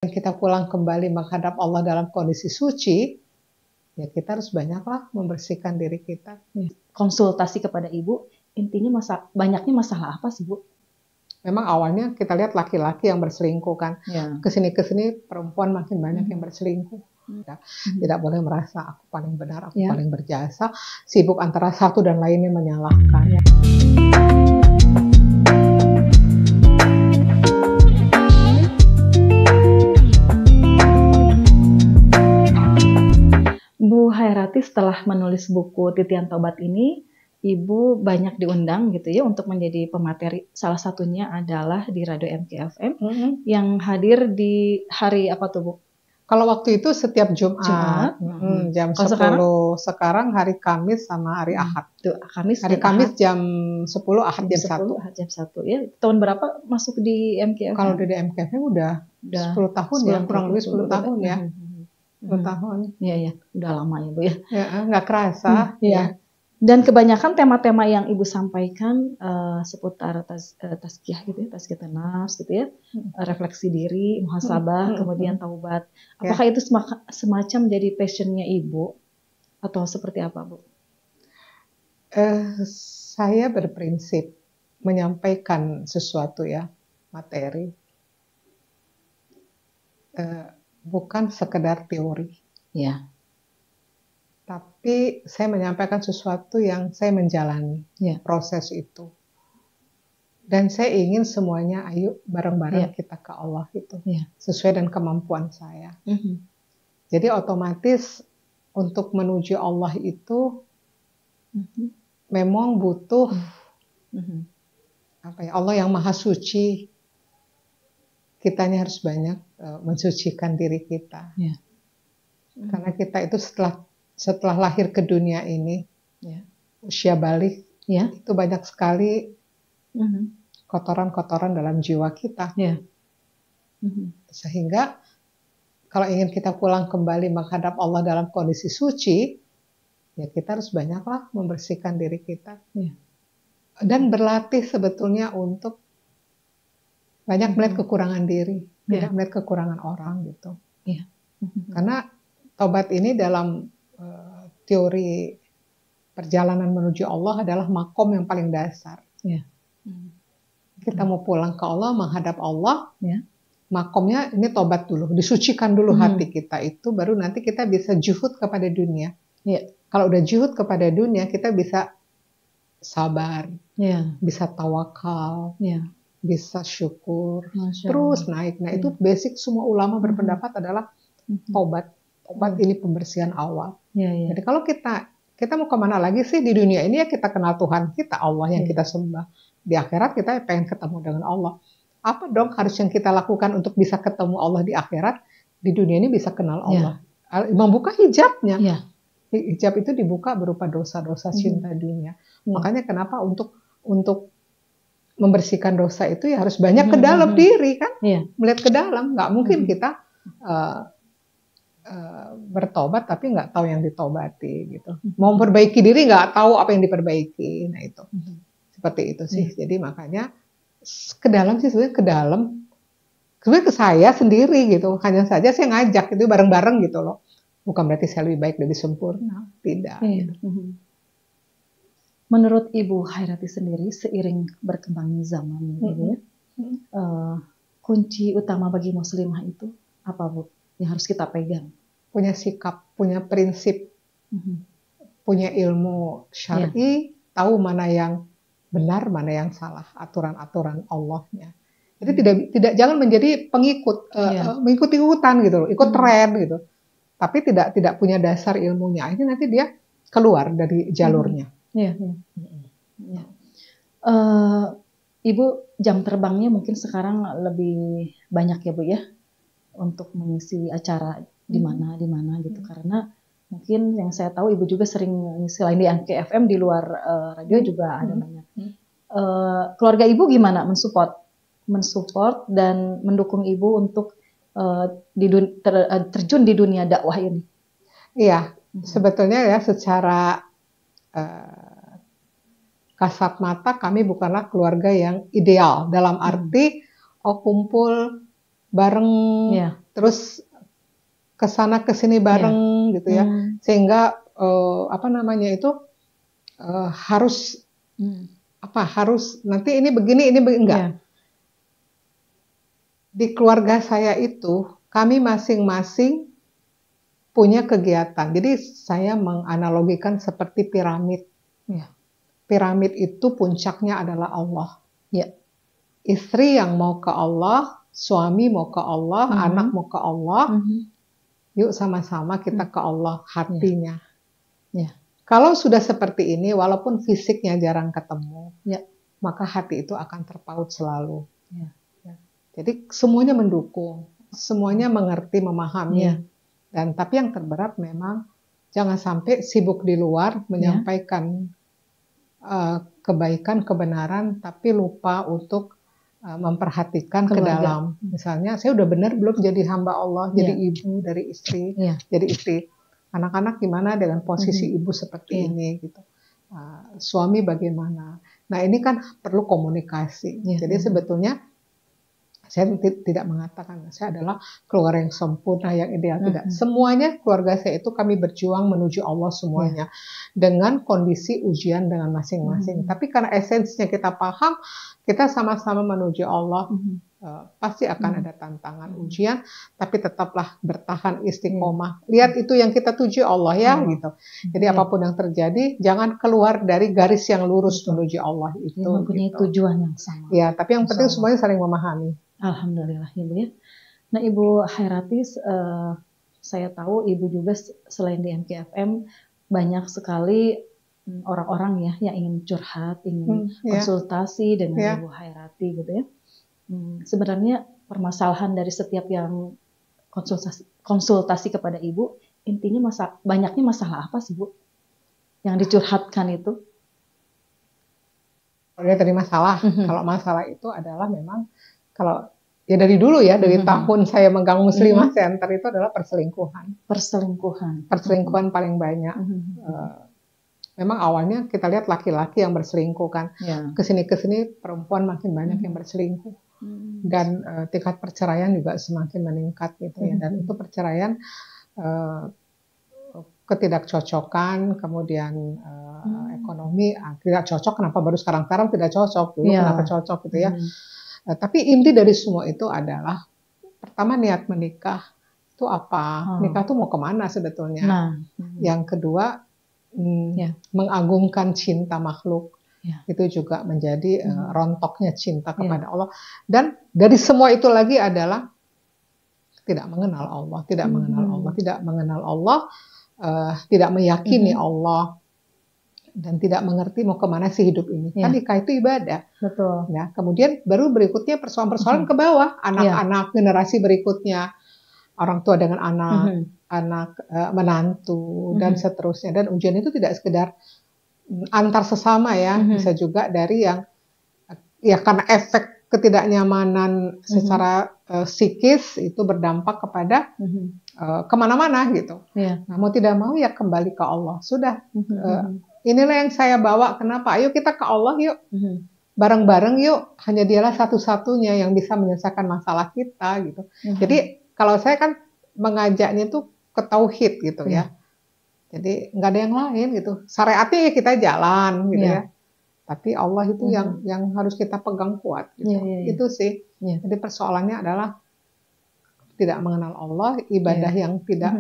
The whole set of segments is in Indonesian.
Kita pulang kembali menghadap Allah dalam kondisi suci, ya kita harus banyaklah membersihkan diri kita. Konsultasi kepada ibu, intinya banyaknya masalah apa sih, Bu? Memang awalnya kita lihat laki-laki yang berselingkuh kan, kesini perempuan makin banyak yang berselingkuh. Ya, tidak boleh merasa aku paling benar, aku paling berjasa, sibuk antara satu dan lainnya menyalahkan. Bu Hairati setelah menulis buku Titian Tobat ini, Ibu banyak diundang gitu ya untuk menjadi pemateri. Salah satunya adalah di Radio MKFM yang hadir di hari apa tuh, Bu? Kalau waktu itu setiap Jumat. Jam 10. Sekarang hari Kamis sama hari Ahad. Tuh, hari Kamis jam 10, Ahad jam 1. Jam 1 ya. Tahun berapa masuk di MKFM? Kalau di MKFM udah 10 tahun ya, kurang lebih 10 tahun ya. 10 tahun. Iya, udah lama ya, Bu ya. Ya, nggak kerasa. Ya. Dan kebanyakan tema-tema yang Ibu sampaikan seputar tazkiyah gitu ya, tazkiyah nafs gitu ya, refleksi diri, muhasabah, kemudian taubat. Apakah itu semacam jadi passionnya Ibu atau seperti apa, Bu? Saya berprinsip menyampaikan sesuatu ya, materi, bukan sekedar teori. Ya. Tapi saya menyampaikan sesuatu yang saya menjalani proses itu. Dan saya ingin semuanya ayo bareng-bareng kita ke Allah itu. Sesuai dengan kemampuan saya. Jadi otomatis untuk menuju Allah itu memang butuh Allah yang maha suci. Kitanya harus banyak mensucikan diri kita. Karena kita itu setelah lahir ke dunia ini, usia balik, itu banyak sekali kotoran-kotoran dalam jiwa kita. Sehingga kalau ingin kita pulang kembali menghadap Allah dalam kondisi suci, ya kita harus banyaklah membersihkan diri kita. Dan berlatih sebetulnya untuk banyak melihat kekurangan diri, tidak melihat kekurangan orang gitu. Karena tobat ini dalam teori perjalanan menuju Allah adalah makom yang paling dasar. Kita mau pulang ke Allah, menghadap Allah, makomnya ini tobat dulu, disucikan dulu hati kita itu, baru nanti kita bisa juhud kepada dunia. Kalau udah juhud kepada dunia, kita bisa sabar, bisa tawakal, bisa syukur, terus naik. Nah itu basic semua ulama berpendapat adalah tobat. Tobat ini pembersihan awal. Jadi kalau kita mau kemana lagi sih di dunia ini, ya kita kenal Tuhan kita, Allah yang kita sembah. Di akhirat kita pengen ketemu dengan Allah. Apa dong harus yang kita lakukan untuk bisa ketemu Allah di akhirat? Di dunia ini bisa kenal Allah. Membuka hijabnya. Hijab itu dibuka berupa dosa-dosa cinta dunia. Makanya kenapa untuk membersihkan dosa itu ya harus banyak ke dalam diri kan? Melihat ke dalam. Nggak mungkin kita bertobat tapi nggak tahu yang ditobati gitu. Mau memperbaiki diri nggak tahu apa yang diperbaiki. Nah itu seperti itu sih. Jadi makanya ke dalam sih sebenarnya ke dalam. Sebenarnya ke saya sendiri gitu. Hanya saja saya ngajak itu bareng-bareng gitu loh. Bukan berarti saya lebih baik, lebih sempurna. Tidak. Gitu. Menurut Ibu Hairati sendiri, seiring berkembangnya zaman gitu ya, kunci utama bagi muslimah itu apa, Bu? Yang harus kita pegang? Punya sikap, punya prinsip, punya ilmu syar'i, tahu mana yang benar, mana yang salah, aturan-aturan Allahnya. Jadi jangan menjadi pengikut, mengikuti ikutan gitu loh, ikut tren gitu. Tapi tidak punya dasar ilmunya. Akhirnya nanti dia keluar dari jalurnya. Ibu jam terbangnya mungkin sekarang lebih banyak ya, Bu ya, untuk mengisi acara di mana gitu. Karena mungkin yang saya tahu Ibu juga sering ngisi lain di MKFM, di luar radio juga ada banyak. Keluarga Ibu gimana mensupport dan mendukung Ibu untuk terjun di dunia dakwah ini? Iya, sebetulnya ya secara kasat mata kami bukanlah keluarga yang ideal dalam arti kumpul bareng, Ya. terus kesana kesini bareng gitu ya, sehingga apa namanya itu harus harus nanti ini begini enggak. Ya. Di keluarga saya itu kami masing-masing punya kegiatan. Jadi saya menganalogikan seperti piramid. Ya. Piramid itu puncaknya adalah Allah. Ya. Istri yang mau ke Allah, suami mau ke Allah, anak mau ke Allah. Yuk sama-sama kita ke Allah hatinya. Ya. Kalau sudah seperti ini, walaupun fisiknya jarang ketemu, maka hati itu akan terpaut selalu. Ya. Jadi semuanya mendukung, semuanya mengerti, memahami. Ya. Dan tapi yang terberat memang jangan sampai sibuk di luar menyampaikan kebaikan, kebenaran, tapi lupa untuk memperhatikan ke dalam. Misalnya saya udah benar belum jadi hamba Allah, jadi ibu dari istri, jadi istri. Anak-anak gimana dengan posisi ibu seperti ini gitu. Suami bagaimana. Nah ini kan perlu komunikasi. Jadi sebetulnya saya tidak mengatakan saya adalah keluarga yang sempurna, yang ideal, tidak. Semuanya keluarga saya itu kami berjuang menuju Allah semuanya. Dengan kondisi ujian dengan masing-masing. Tapi karena esensinya kita paham, kita sama-sama menuju Allah. Pasti akan ada tantangan, ujian, tapi tetaplah bertahan istiqomah. Lihat itu yang kita tuju Allah ya, gitu. Jadi apapun yang terjadi, jangan keluar dari garis yang lurus menuju Allah itu. Mempunyai tujuan yang sama. Ya, tapi yang penting semuanya saling memahami. Alhamdulillah Ibu ya. Nah Ibu Khairati, saya tahu Ibu juga selain di MKFM banyak sekali orang-orang ya yang ingin curhat, ingin konsultasi dengan Ibu Khairati gitu ya. Sebenarnya permasalahan dari setiap yang konsultasi kepada Ibu, intinya banyaknya masalah apa sih Bu yang dicurhatkan itu? Kalau dari masalah, kalau masalah itu adalah memang kalau ya dari dulu ya, dari tahun saya megang Muslimah Center itu adalah perselingkuhan. Perselingkuhan paling banyak. Memang awalnya kita lihat laki-laki yang berselingkuh kan, kesini perempuan makin banyak yang berselingkuh, dan tingkat perceraian juga semakin meningkat gitu ya. Dan itu perceraian ketidakcocokan, kemudian ekonomi tidak cocok. Kenapa baru sekarang tidak cocok dulu? Kenapa cocok gitu ya? Tapi inti dari semua itu adalah pertama niat menikah itu apa? Nikah itu mau kemana sebetulnya? Yang kedua mengagungkan cinta makhluk. Itu juga menjadi rontoknya cinta kepada Allah. Dan dari semua itu lagi adalah tidak mengenal Allah, tidak mengenal Allah, tidak meyakini Allah. Dan tidak mengerti mau kemana sih hidup ini. Kan nikah itu ibadah. Betul. Ya, kemudian baru berikutnya persoalan-persoalan ke bawah. Anak-anak generasi berikutnya. Orang tua dengan anak, anak menantu, dan seterusnya. Dan ujian itu tidak sekedar antar sesama ya. Bisa juga dari yang, ya karena efek ketidaknyamanan secara psikis itu berdampak kepada kemana-mana gitu. Nah, mau tidak mau ya kembali ke Allah. Sudah. Inilah yang saya bawa. Kenapa? Ayo kita ke Allah yuk. Bareng-bareng yuk. Hanya dialah satu-satunya yang bisa menyelesaikan masalah kita gitu. Jadi kalau saya kan mengajaknya tuh ke tauhid gitu ya. Jadi nggak ada yang lain gitu. Syariatnya ya kita jalan gitu ya. Tapi Allah itu yang harus kita pegang kuat gitu. Itu sih. Jadi persoalannya adalah tidak mengenal Allah, ibadah yang tidak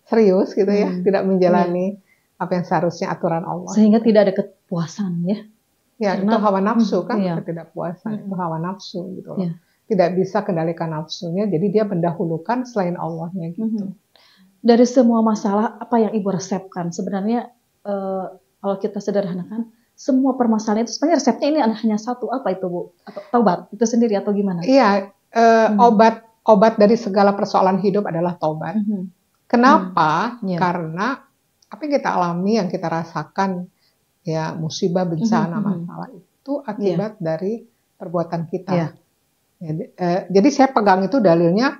serius gitu ya, tidak menjalani apa yang seharusnya aturan Allah. Sehingga tidak ada kepuasan ya. Ya, karena itu hawa nafsu kan, ketidakpuasan itu hawa nafsu gitu loh. Tidak bisa kendalikan nafsunya, jadi dia mendahulukan selain Allahnya gitu. Dari semua masalah apa yang Ibu resepkan? Sebenarnya kalau kita sederhanakan, semua permasalahan itu sebenarnya resepnya ini hanya satu, apa itu Bu? Atau taubat itu sendiri atau gimana? Iya, obat dari segala persoalan hidup adalah taubat. Kenapa? Karena apa yang kita alami, yang kita rasakan, ya musibah, bencana, masalah itu akibat dari perbuatan kita. Jadi saya pegang itu dalilnya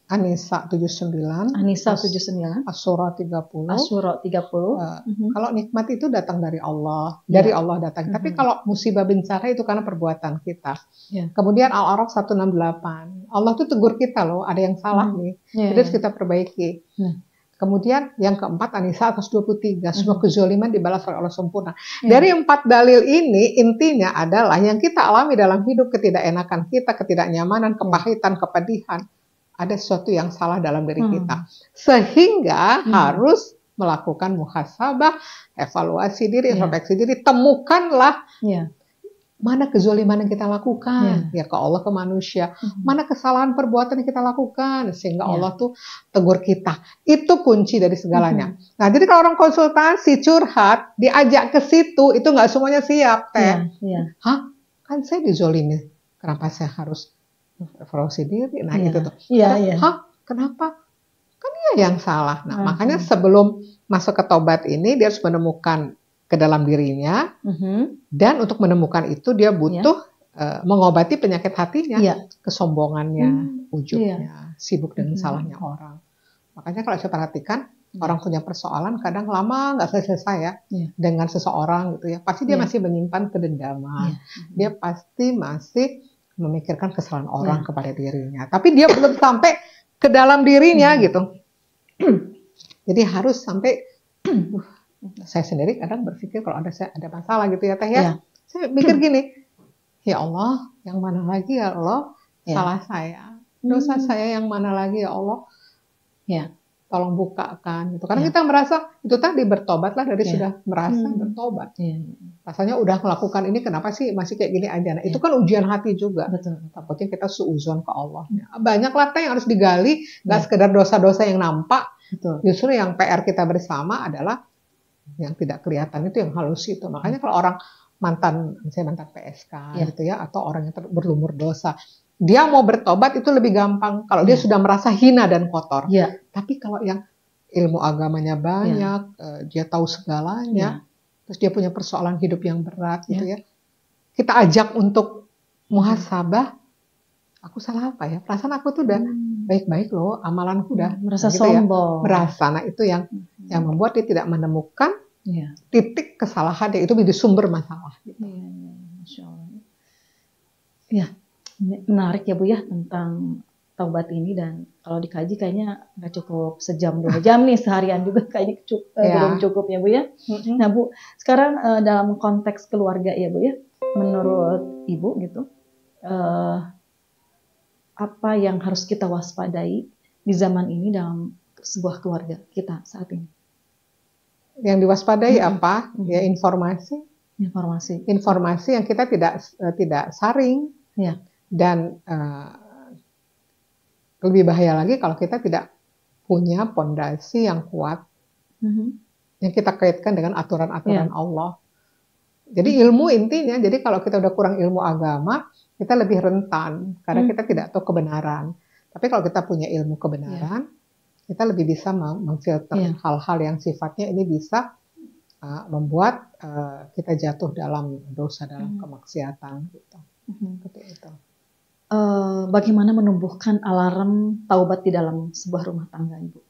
An-Nisa 79, An-Nisa 79, Asy-Syura 30. Asy-Syura 30. Kalau nikmat itu datang dari Allah, Ya. dari Allah datang. Tapi kalau musibah bencana itu karena perbuatan kita. Ya. Kemudian Al-A'raf 168. Allah tuh tegur kita loh, ada yang salah nih. Ya, Jadi harus kita perbaiki. Ya. Kemudian yang keempat An-Nisa 123, semua kezaliman dibalas oleh Allah sempurna. Ya. Dari 4 dalil ini intinya adalah yang kita alami dalam hidup, ketidakenakan kita, ketidaknyamanan, kepahitan, kepedihan, ada sesuatu yang salah dalam diri kita. Sehingga harus melakukan muhasabah, evaluasi diri, introspeksi diri, temukanlah mana kezaliman yang kita lakukan, ya ke Allah, ke manusia, mana kesalahan perbuatan yang kita lakukan, sehingga Allah tuh tegur kita. Itu kunci dari segalanya. Nah, jadi kalau orang konsultasi, curhat, diajak ke situ, itu nggak semuanya siap, Teh. Hah? Kan saya dizolimi, kenapa saya harus evaluasi diri? Nah, itu tuh. Hah? Kenapa? Kan dia yang salah. Nah, makanya sebelum masuk ke tobat ini, dia harus menemukan ke dalam dirinya, dan untuk menemukan itu dia butuh mengobati penyakit hatinya, kesombongannya, ujubnya, sibuk dengan salahnya orang. Makanya kalau saya perhatikan, orang punya persoalan kadang lama nggak selesai ya dengan seseorang gitu ya, pasti dia masih menyimpan kedendaman, dia pasti masih memikirkan kesalahan orang kepada dirinya, tapi dia belum sampai ke dalam dirinya gitu. Jadi harus sampai saya sendiri kadang berpikir kalau ada masalah gitu ya Teh ya, saya mikir gini, ya Allah, yang mana lagi ya Allah, salah saya, dosa saya yang mana lagi ya Allah, tolong bukakan gitu. Karena kita merasa itu tadi bertobatlah dari sudah merasa bertobat. Rasanya udah melakukan ini, kenapa sih masih kayak gini aja? Nah, itu kan ujian hati juga. Takutnya kita suudzon ke Allah. Banyaklah Teh yang harus digali, nggak sekedar dosa-dosa yang nampak. Justru yang PR kita bersama adalah yang tidak kelihatan itu, yang halus itu. Makanya kalau orang mantan PSK gitu ya, atau orang yang berlumur dosa, dia mau bertobat itu lebih gampang kalau dia sudah merasa hina dan kotor. Tapi kalau yang ilmu agamanya banyak, dia tahu segalanya, terus dia punya persoalan hidup yang berat gitu ya, kita ajak untuk muhasabah, aku salah apa ya? Perasaan aku tuh udah baik-baik loh, amalanku udah merasa gitu sombong. Merasa, nah itu yang membuat dia tidak menemukan titik kesalahan, itu menjadi sumber masalah. Gitu. Masya Allah. Ya, menarik ya Bu ya tentang taubat ini, dan kalau dikaji kayaknya nggak cukup sejam 2 jam nih, seharian juga kayaknya belum cukup ya Bu ya. Nah Bu, sekarang dalam konteks keluarga ya Bu ya, menurut Ibu gitu, apa yang harus kita waspadai di zaman ini dalam sebuah keluarga kita saat ini? Yang diwaspadai apa? Ya informasi yang kita tidak saring, dan lebih bahaya lagi kalau kita tidak punya pondasi yang kuat, yang kita kaitkan dengan aturan-aturan Allah. Jadi ilmu intinya, jadi kalau kita udah kurang ilmu agama, kita lebih rentan karena kita tidak tahu kebenaran. Tapi kalau kita punya ilmu kebenaran, kita lebih bisa memfilter hal-hal yang sifatnya ini bisa membuat kita jatuh dalam dosa, dalam kemaksiatan gitu. Seperti itu. Bagaimana menumbuhkan alarm taubat di dalam sebuah rumah tangga, Ibu?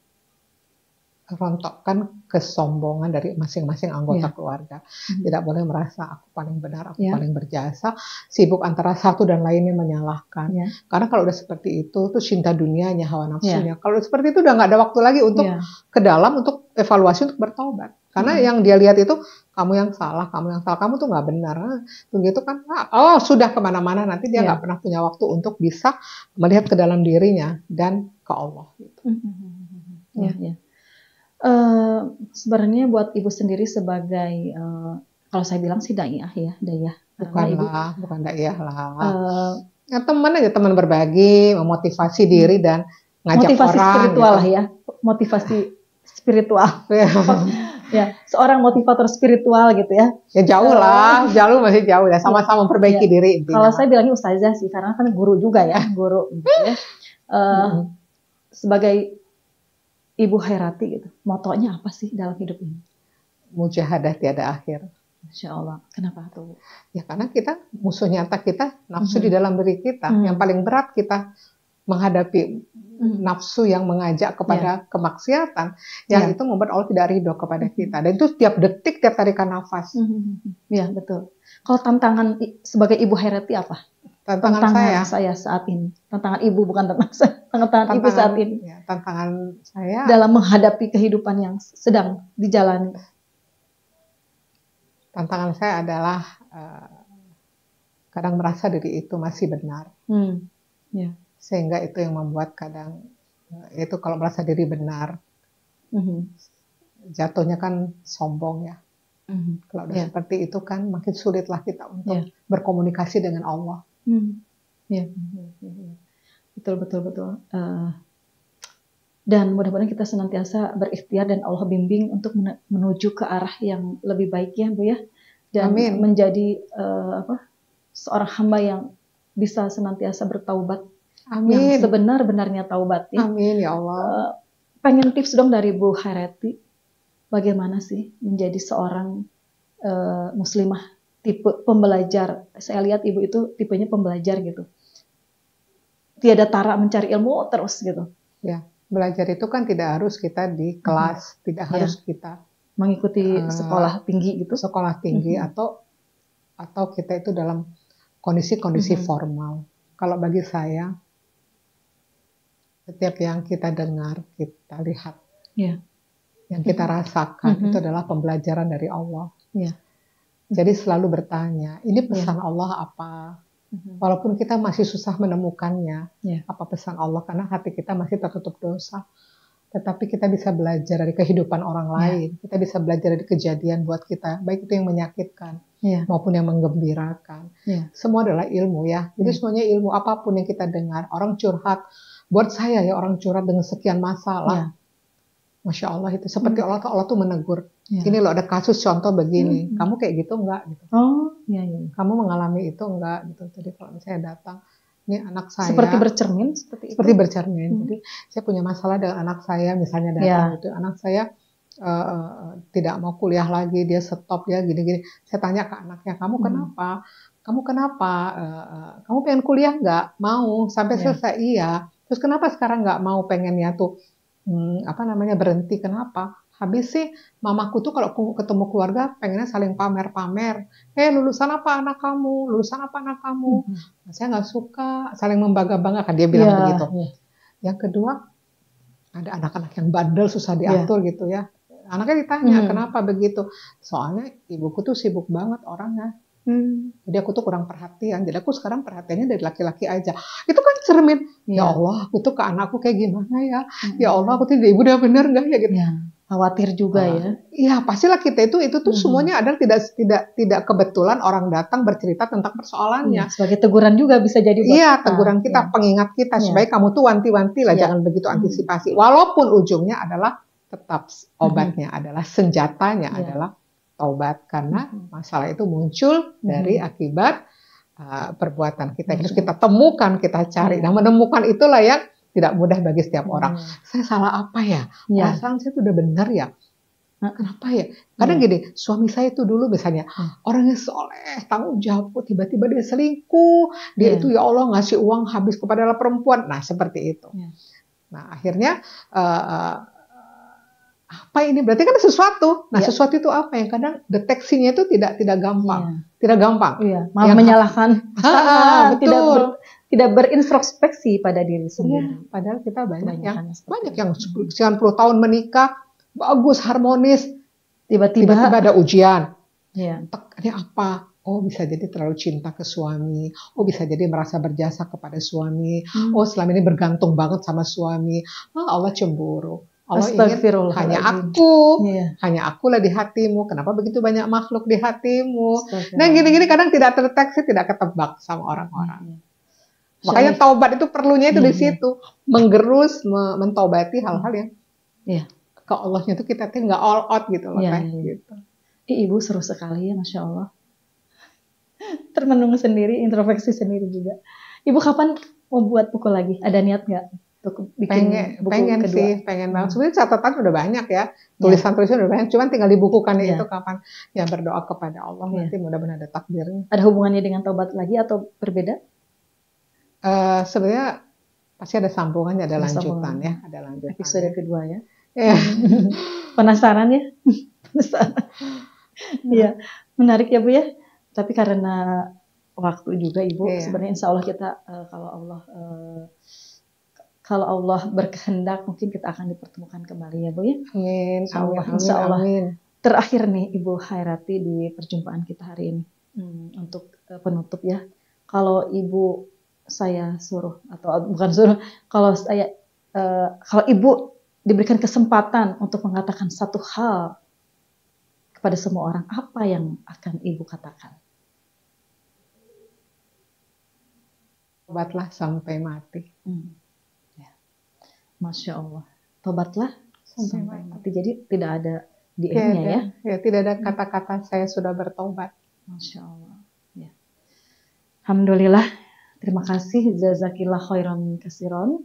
Rontokkan kesombongan dari masing-masing anggota keluarga. Tidak boleh merasa aku paling benar, aku paling berjasa, sibuk antara satu dan lainnya menyalahkan. Karena kalau udah seperti itu, tuh cinta dunianya, hawa nafsunya. Kalau seperti itu udah nggak ada waktu lagi untuk ke dalam, untuk evaluasi, untuk bertobat. Karena yang dia lihat itu, kamu yang salah, kamu tuh nggak benar. Begitu kan, sudah kemana-mana, nanti dia nggak pernah punya waktu untuk bisa melihat ke dalam dirinya dan ke Allah. Gitu. Sebenarnya buat Ibu sendiri sebagai kalau saya bilang sih daiyah ya, daiyah. Bukan daiyah lah. Teman aja, teman berbagi, memotivasi diri dan ngajak motivasi orang. Spiritual gitu. Ya, motivasi spiritual. Ya, seorang motivator spiritual gitu ya. Ya jauh lah, masih jauh ya. Sama-sama memperbaiki diri. Intinya. Kalau saya bilangnya ustazah sih, karena kan guru juga ya, guru. Gitu ya. Sebagai Ibu Khairati gitu, motonya apa sih dalam hidup ini? Mujahadah tiada akhir. Masya Allah. Kenapa tuh? Ya karena kita, musuh nyata kita, nafsu di dalam diri kita. Yang paling berat kita menghadapi nafsu yang mengajak kepada kemaksiatan, yang itu membuat Allah tidak ridho kepada kita. Dan itu setiap detik, tiap tarikan nafas. Ya, betul. Kalau tantangan sebagai Ibu Hairati apa? Tantangan saya saat ini. Tantangan Ibu, bukan tentang saya. Tantangan Ibu saat ini. Ya, tantangan saya dalam menghadapi kehidupan yang sedang dijalani. Tantangan saya adalah kadang merasa diri itu masih benar. Ya. Sehingga itu yang membuat kadang itu kalau merasa diri benar, jatuhnya kan sombong ya. Kalau udah seperti itu kan makin sulitlah kita untuk berkomunikasi dengan Allah. Ya. Betul. Dan mudah-mudahan kita senantiasa berikhtiar dan Allah bimbing untuk menuju ke arah yang lebih baik ya Bu ya. Dan menjadi seorang hamba yang bisa senantiasa bertaubat. Yang sebenar-benarnya taubat ya. Amin ya Allah. Pengen tips dong dari Bu Hairati, bagaimana sih menjadi seorang muslimah tipe pembelajar. Saya lihat Ibu itu tipenya pembelajar gitu. Tiada tara mencari ilmu terus gitu. Ya, belajar itu kan tidak harus kita di kelas, tidak harus kita mengikuti sekolah tinggi gitu. Sekolah tinggi atau kita itu dalam kondisi formal. Kalau bagi saya, setiap yang kita dengar, kita lihat, yang kita rasakan itu adalah pembelajaran dari Allah. Jadi selalu bertanya, ini pesan Allah apa? Walaupun kita masih susah menemukannya, apa pesan Allah? Karena hati kita masih tertutup dosa. Tetapi kita bisa belajar dari kehidupan orang lain. Kita bisa belajar dari kejadian buat kita, baik itu yang menyakitkan maupun yang menggembirakan. Semua adalah ilmu ya. Jadi semuanya ilmu, apapun yang kita dengar. Orang curhat, buat saya ya orang curhat dengan sekian masalah. Masya Allah itu seperti Allah tuh menegur. Ini loh ada kasus contoh begini. Kamu kayak gitu enggak? Gitu. Kamu mengalami itu enggak? Gitu. Jadi kalau misalnya datang, ini anak saya. Seperti bercermin? Seperti bercermin. Jadi saya punya masalah dengan anak saya, misalnya datang itu anak saya tidak mau kuliah lagi, dia stop ya gini-gini. Saya tanya ke anaknya, kamu kenapa? Kamu kenapa? Kamu pengen kuliah enggak? Mau sampai selesai iya. Terus kenapa sekarang enggak mau pengennya tuh? Berhenti, kenapa? Habis sih mamaku tuh kalau ketemu keluarga pengennya saling pamer-pamer. Lulusan apa anak kamu? Lulusan apa anak kamu? Saya nggak suka saling membangga-banggakan, dia bilang begitu. Yang kedua, ada anak-anak yang bandel susah diatur gitu ya. Anaknya ditanya kenapa begitu? Soalnya ibuku tuh sibuk banget orangnya. Jadi aku tuh kurang perhatian. Jadi aku sekarang perhatiannya dari laki-laki aja. Itu kan cermin. Ya Allah, aku tuh ke anakku kayak gimana ya? Ya Allah, aku tuh ibu udah bener nggak ya gitu. Khawatir juga ya. Iya, pastilah kita itu tuh semuanya adalah tidak kebetulan orang datang bercerita tentang persoalannya. Sebagai teguran juga bisa jadi buat kita. Teguran kita, pengingat kita supaya kamu tuh wanti-wanti lah, jangan begitu antisipasi. Walaupun ujungnya adalah tetap obatnya adalah senjatanya adalah taubat, karena masalah itu muncul dari akibat perbuatan kita. Terus kita temukan, kita cari. Nah, menemukan itulah yang tidak mudah bagi setiap orang. Saya salah apa ya? Perasaan saya itu udah benar ya? Kenapa ya? Kadang gini, suami saya itu dulu misalnya orangnya soleh, tanggung jawab, tiba-tiba dia selingkuh. Dia itu ya Allah ngasih uang habis kepada perempuan. Nah, seperti itu. Nah, akhirnya apa ini? Berarti kan ada sesuatu. Nah, sesuatu itu apa? Yang kadang deteksinya itu tidak gampang. Tidak gampang. Malah menyalahkan. Tidak berintrospeksi pada diri sendiri. Padahal kita banyak yang sekian puluh tahun menikah, bagus, harmonis. Tiba-tiba ada ujian. Ini apa? Oh, bisa jadi terlalu cinta ke suami. Oh, bisa jadi merasa berjasa kepada suami. Oh, selama ini bergantung banget sama suami. Allah cemburu. Allah ingin hanya akulah di hatimu. Kenapa begitu banyak makhluk di hatimu? Nah, gini-gini kadang tidak terdeteksi, tidak ketebak sama orang-orang. Makanya taubat itu perlunya itu di situ, menggerus, mentaubati hal-hal yang ke Allahnya itu kita nggak all out gitu loh, gitu. Ibu seru sekali ya, Masya Allah. Termenung sendiri, introspeksi sendiri juga. Ibu kapan mau buat buku lagi? Ada niat nggak? Pengen banget. Sebenarnya catatan udah banyak ya, tulisan-tulisan udah banyak, cuman tinggal dibukukan itu kapan. Ya berdoa kepada Allah, nanti mudah-mudahan ada takdirnya. Ada hubungannya dengan taubat lagi atau berbeda? Sebenarnya Pasti ada sambungannya, ada Ada lanjutan sambungan. ya, ada lanjutan. Episode kedua ya. Ya. Penasaran ya? Penasaran. Iya, menarik ya Bu ya. Tapi karena waktu juga Ibu, Iya. sebenarnya insya Allah kita kalau Allah berkehendak mungkin kita akan dipertemukan kembali ya Bu ya. Amin, Insya Allah, amin, insya Allah. amin. Terakhir nih Ibu Khairati di perjumpaan kita hari ini. Untuk penutup ya. Kalau Ibu saya suruh atau bukan suruh, kalau Ibu diberikan kesempatan untuk mengatakan satu hal kepada semua orang, apa yang akan Ibu katakan? Tobatlah sampai mati. Ya. Masya Allah. Tobatlah sampai mati. mati. Jadi tidak ada DM-nya ya? Ya, tidak ada kata-kata saya sudah bertobat. Masya Allah. Ya. Alhamdulillah. Terima kasih. Jazakillah khairan kasiron.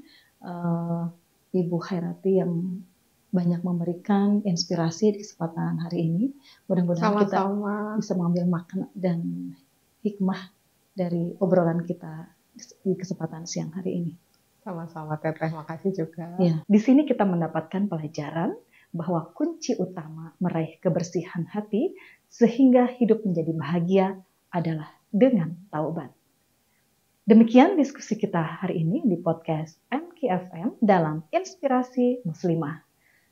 Ibu Khairati yang banyak memberikan inspirasi di kesempatan hari ini. Mudah-mudahan kita bisa mengambil makna dan hikmah dari obrolan kita di kesempatan siang hari ini. Sama-sama Teteh, makasih juga. Ya, di sini kita mendapatkan pelajaran bahwa kunci utama meraih kebersihan hati sehingga hidup menjadi bahagia adalah dengan taubat. Demikian diskusi kita hari ini di podcast MKFM dalam Inspirasi Muslimah.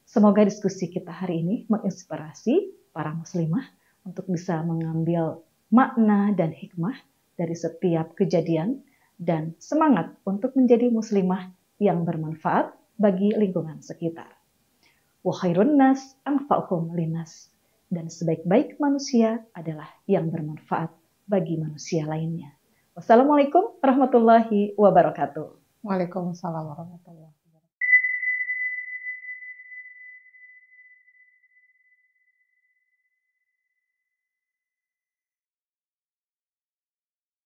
Semoga diskusi kita hari ini menginspirasi para muslimah untuk bisa mengambil makna dan hikmah dari setiap kejadian dan semangat untuk menjadi muslimah yang bermanfaat bagi lingkungan sekitar. Wa khairun nas anfa'uhum linnas. Dan sebaik-baik manusia adalah yang bermanfaat bagi manusia lainnya. Wassalamualaikum warahmatullahi wabarakatuh. Waalaikumsalam warahmatullahi wabarakatuh.